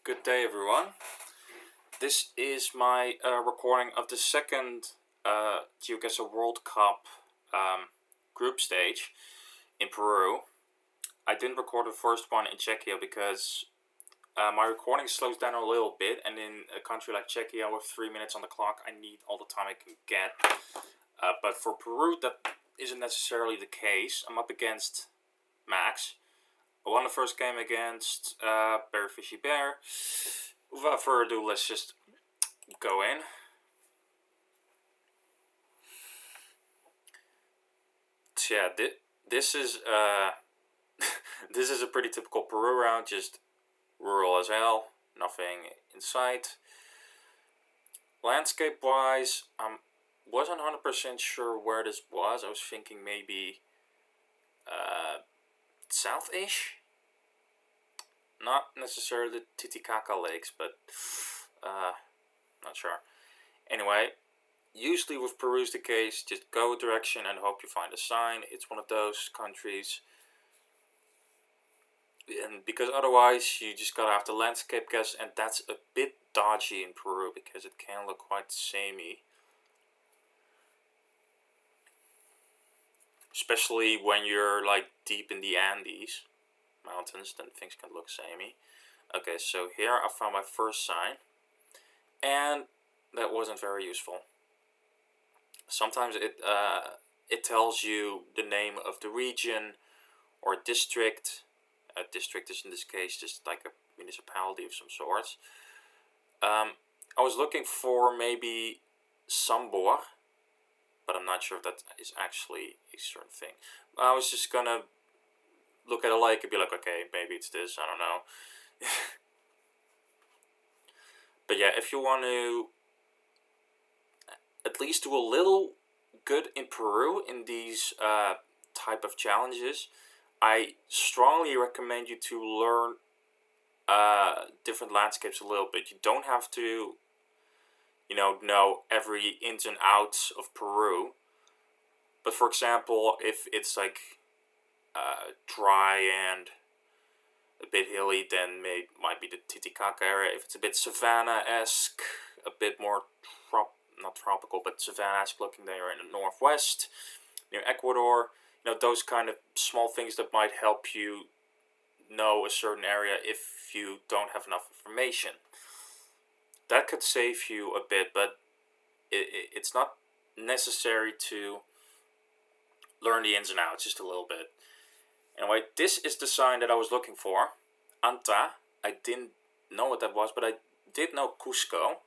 Good day, everyone. This is my recording of the second Geoguessr World Cup group stage in Peru. I didn't record the first one in Czechia because my recording slows down a little bit, and in a country like Czechia with 3 minutes on the clock, I need all the time I can get. But for Peru, that isn't necessarily the case. I'm up against Max. I won the first game against Bear Fishy Bear. Without further ado, let's just go in. So yeah, this is this is a pretty typical Peru round, just rural as hell, nothing in sight. Landscape-wise, wasn't 100% sure where this was. I was thinking maybe south-ish. Not necessarily the Titicaca Lakes, but not sure. Anyway, usually with Peru's the case, just go a direction and hope you find a sign. It's one of those countries. And because otherwise you just gotta have to landscape guess, and that's a bit dodgy in Peru because it can look quite samey. Especially when you're like deep in the Andes mountains, then things can look samey. Okay, so here I found my first sign, and that wasn't very useful. Sometimes it tells you the name of the region or district. A district is in this case just like a municipality of some sorts. I was looking for maybe Sambor, but I'm not sure if that is actually a certain thing. I was just gonna look at a lake and be like, okay, maybe it's this, I don't know. But yeah, if you want to at least do a little good in Peru in these type of challenges, I strongly recommend you to learn different landscapes a little bit. You don't have to, know every ins and outs of Peru. But for example, if it's like dry and a bit hilly, then might be the Titicaca area. If it's a bit savanna-esque, a bit more not tropical, but savanna-esque looking, then you're in the northwest, near Ecuador. Those kind of small things that might help you know a certain area if you don't have enough information. That could save you a bit, but it's not necessary to learn the ins and outs, just a little bit. Anyway, this is the sign that I was looking for. Anta. I didn't know what that was, but I did know Cusco,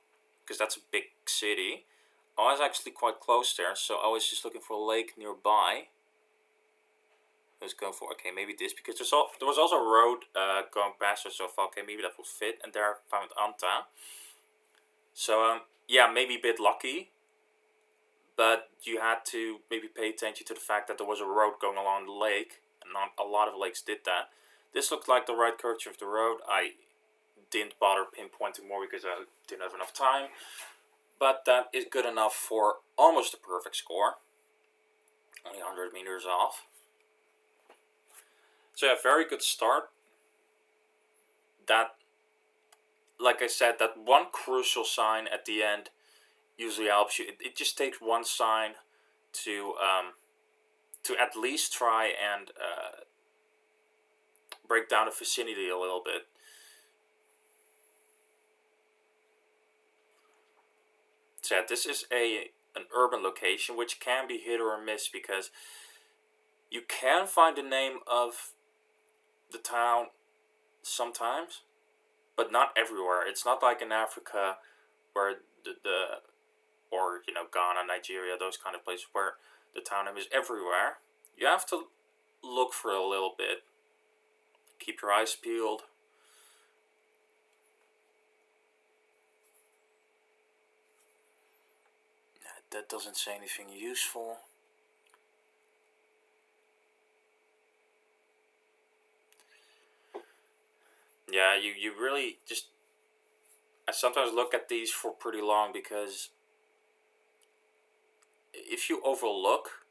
because that's a big city. I was actually quite close there, so I was just looking for a lake nearby. Let's go for, okay, maybe this, because there was also a road going past it, so I thought, okay, maybe that will fit, and there I found Anta. So, yeah, maybe a bit lucky, but you had to maybe pay attention to the fact that there was a road going along the lake, and not a lot of lakes did that. This looked like the right curvature of the road. I didn't bother pinpointing more because I didn't have enough time, but that is good enough for almost a perfect score. Only 100 meters off. So yeah, very good start. That, like I said, that one crucial sign at the end usually helps you. It just takes one sign to at least try and break down the vicinity a little bit. So yeah, this is an urban location, which can be hit or miss because you can find the name of the town sometimes, but not everywhere. It's not like in Africa where or Ghana, Nigeria, those kind of places where the town name is everywhere. You have to look for a little bit. Keep your eyes peeled. That doesn't say anything useful. Yeah, you really just... I sometimes look at these for pretty long because if you overlook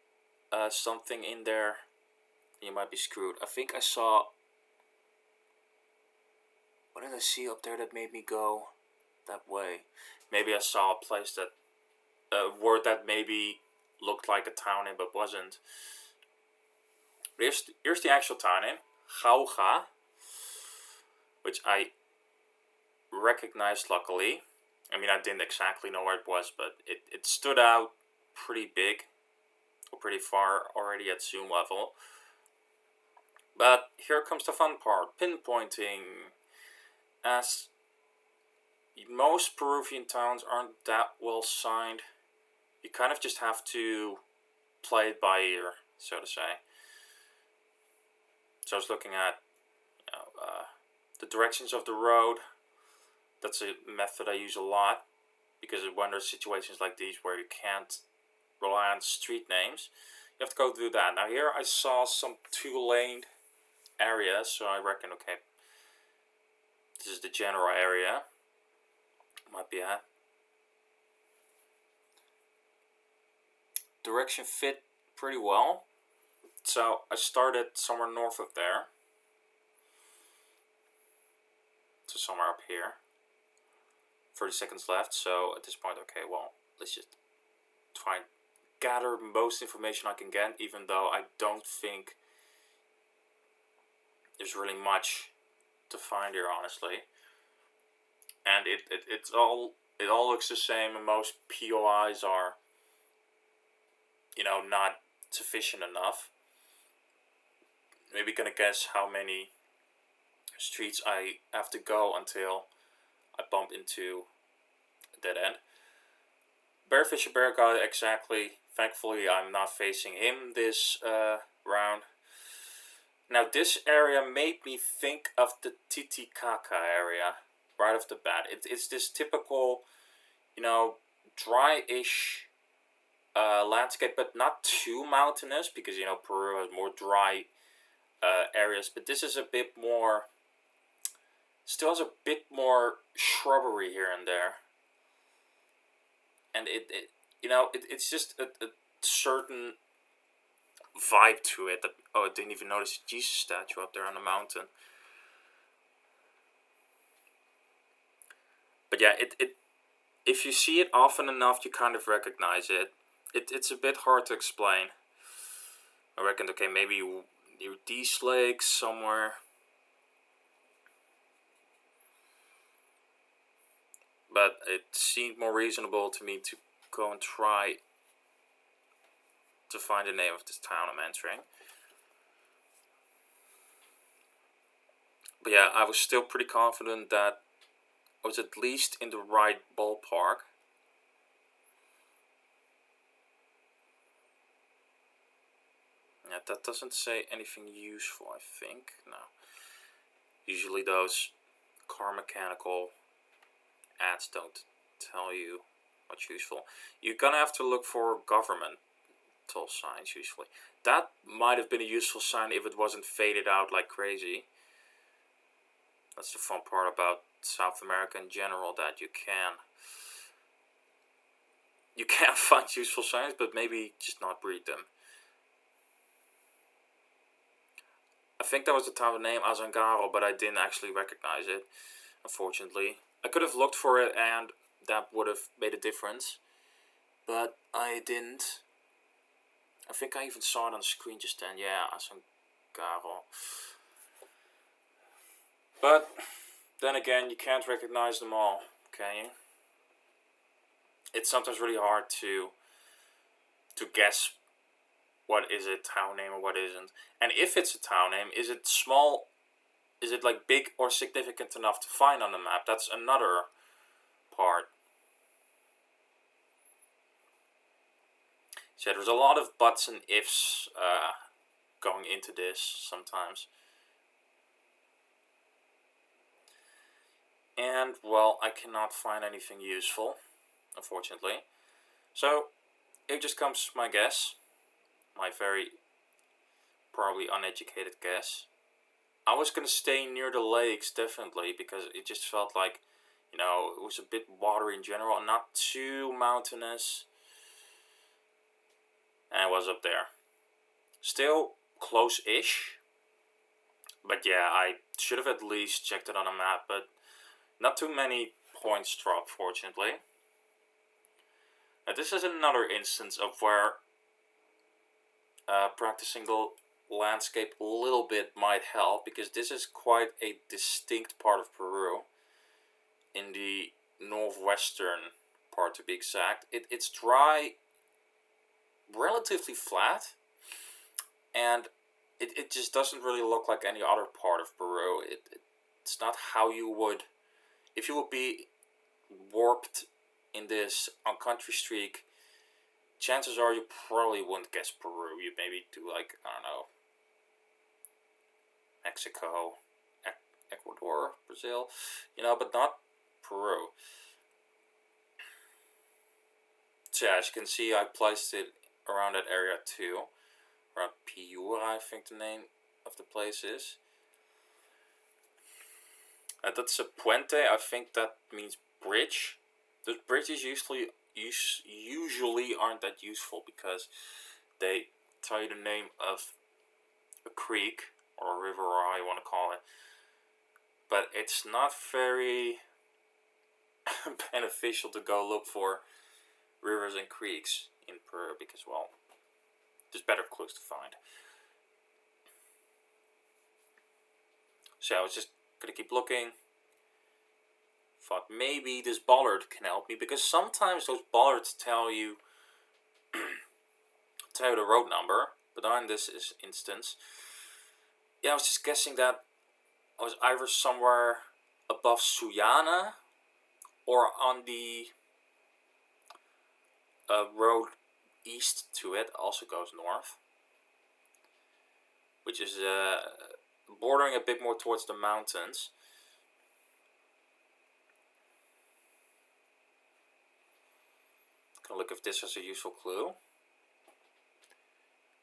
something in there, you might be screwed. I think I saw... What did I see up there that made me go that way? Maybe I saw a place that, a word that maybe looked like a town name but wasn't. Here's the actual town name, Geoguessr, which I recognized luckily. I mean, I didn't exactly know where it was, but it stood out pretty big, or pretty far already at zoom level. But here comes the fun part, pinpointing. As most Peruvian towns aren't that well signed, you kind of just have to play it by ear, so to say. So I was looking at the directions of the road. That's a method I use a lot, because when there's situations like these where you can't rely on street names, you have to go through that. Now here I saw some 2-lane areas, so I reckon, okay, this is the general area. Might be at. Direction fit pretty well. So I started somewhere north of there. So somewhere up here. 30 seconds left, so at this point, okay, well, let's just try and gather most information I can get, even though I don't think there's really much to find here, honestly. And it all looks the same, and most POIs are, not sufficient enough. Maybe gonna guess how many streets I have to go until I bump into a dead end. Bearfisher Bear got it exactly. Thankfully, I'm not facing him this round. Now, this area made me think of the Titicaca area right off the bat. It's this typical, dry-ish landscape, but not too mountainous, because Peru has more dry areas. But this is a bit more, still has a bit more shrubbery here and there, and it's just a certain vibe to it. That, I didn't even notice a Jesus statue up there on the mountain. But yeah, if you see it often enough, you kind of recognize it. It's a bit hard to explain. I reckon, okay, maybe near these lakes somewhere. But it seemed more reasonable to me to go and try to find the name of this town I'm entering. But yeah, I was still pretty confident that I was at least in the right ballpark. Yeah, that doesn't say anything useful, I think. No. Usually those car mechanical ads don't tell you much useful. You're gonna have to look for governmental signs, usually. That might have been a useful sign if it wasn't faded out like crazy. That's the fun part about South America in general, that you can find useful signs, but maybe just not breed them. I think that was the town name, Azangaro, but I didn't actually recognize it, unfortunately. I could have looked for it, and that would have made a difference, but I didn't. I think I even saw it on the screen just then. Yeah, Azangaro. But then again, you can't recognize them all, can you? It's sometimes really hard to guess what is a town name or what isn't. And if it's a town name, is it small? Is it like big or significant enough to find on the map? That's another part. So there's a lot of buts and ifs going into this sometimes. And, well, I cannot find anything useful, unfortunately. So, here just comes my guess. My very probably uneducated guess. I was going to stay near the lakes, definitely, because it just felt like, it was a bit watery in general, and not too mountainous. And it was up there. Still close-ish, But yeah, I should have at least checked it on a map, but not too many points dropped, fortunately. Now this is another instance of where practicing the landscape a little bit might help, because this is quite a distinct part of Peru. In the northwestern part, to be exact. It's dry, relatively flat, and it just doesn't really look like any other part of Peru. It's not how you would, if you would be warped in this on country streak, chances are you probably wouldn't guess Peru. You'd maybe do like, I don't know, Mexico, Ecuador, Brazil, but not Peru. So yeah, as you can see, I placed it around that area too. Around Piura, I think the name of the place is. That's a puente. I think that means bridge. Those bridges usually aren't that useful, because they tell you the name of a creek or a river, or how you want to call it. But it's not very beneficial to go look for rivers and creeks in Peru, because, well, there's better clues to find. So I was just gonna keep looking. Thought maybe this bollard can help me, because sometimes those bollards tell you the road number, but not in this instance. Yeah, I was just guessing that I was either somewhere above Sullana or on the road east to it, also goes north, which is bordering a bit more towards the mountains. Gonna look if this has a useful clue.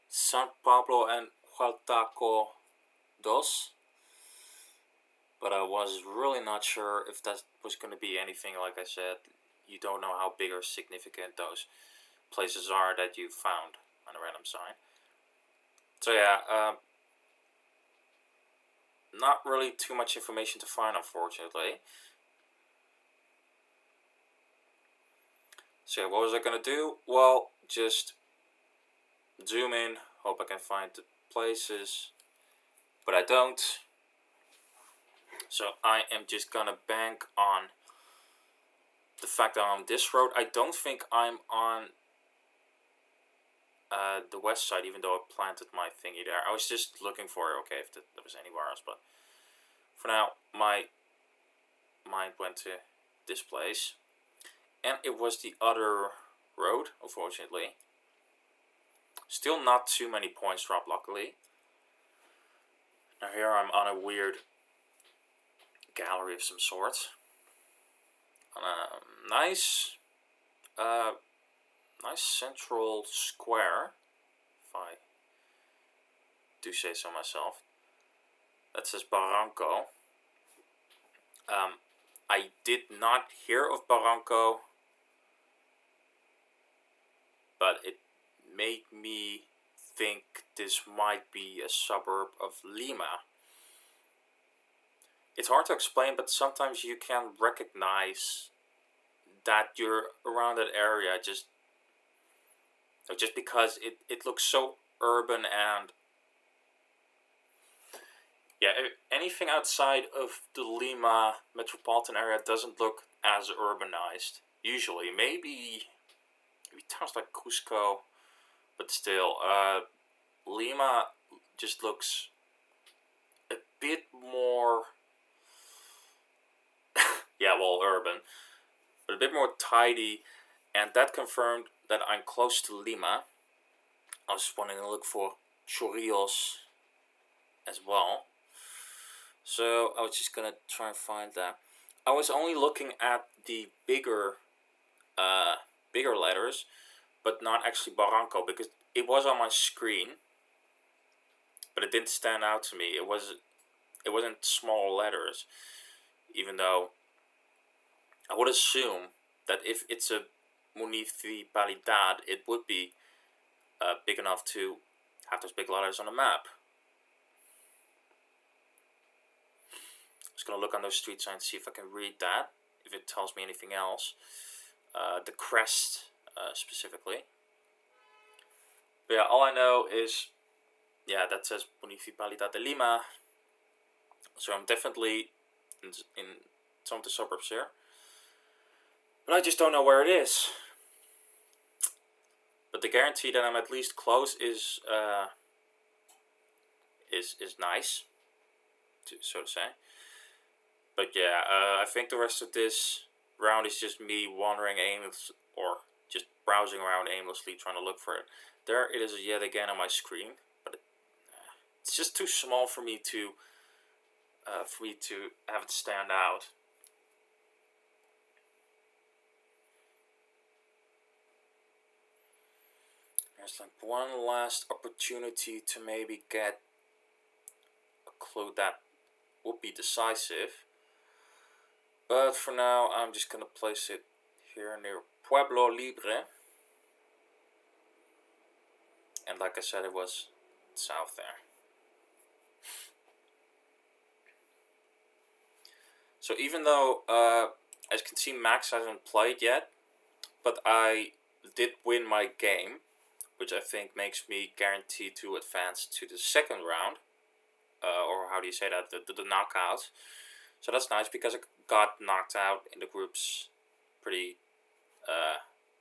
San Pablo and Hualtaco dos. But I was really not sure if that was going to be anything. Like I said, you don't know how big or significant those places are that you found on a random sign. So yeah, not really too much information to find, unfortunately. So yeah, what was I going to do? Well, just zoom in, hope I can find the places, but I don't. So I am just gonna bank on the fact that I'm on this road. I don't think I'm on the west side, even though I planted my thingy there. I was just looking for, okay, if there was anywhere else, but for now, my mind went to this place. And it was the other road, unfortunately. Still not too many points dropped, luckily. Now here I'm on a weird gallery of some sort. On a nice central square, if I do say so myself. That says Barranco. I did not hear of Barranco, but it made me think this might be a suburb of Lima. It's hard to explain, but sometimes you can recognize that you're around that area just because it looks so urban, and yeah, anything outside of the Lima metropolitan area doesn't look as urbanized. Usually, maybe towns like Cusco, but still, Lima just looks a bit more, yeah, well, urban, but a bit more tidy, and that confirmed that I'm close to Lima. I was wanting to look for churrillos as well, so I was just gonna try and find that. I was only looking at the bigger letters, but not actually Barranco, because it was on my screen, but it didn't stand out to me. It wasn't small letters, even though I would assume that if it's a municipalidad, it would be big enough to have those big letters on the map. gonna look on those street signs, see if I can read that, if it tells me anything else. The crest specifically. But yeah, all I know is, yeah, that says Municipalidad de Lima. So I'm definitely in some of the suburbs here. But I just don't know where it is. But the guarantee that I'm at least close is nice, so to say. But yeah, I think the rest of this round is just me wandering aimlessly, or just browsing around aimlessly trying to look for it. There it is yet again on my screen, but it's just too small for me to have it stand out. There's like one last opportunity to maybe get a clue that would be decisive. But for now, I'm just gonna place it here near Pueblo Libre. And like I said, it was south there. So even though, as you can see, Max hasn't played yet, but I did win my game, which I think makes me guaranteed to advance to the second round. Or how do you say that? The knockout. So that's nice because I got knocked out in the groups pretty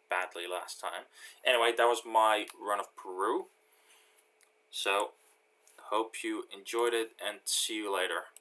badly last time. Anyway, that was my run of Peru. So, hope you enjoyed it and see you later.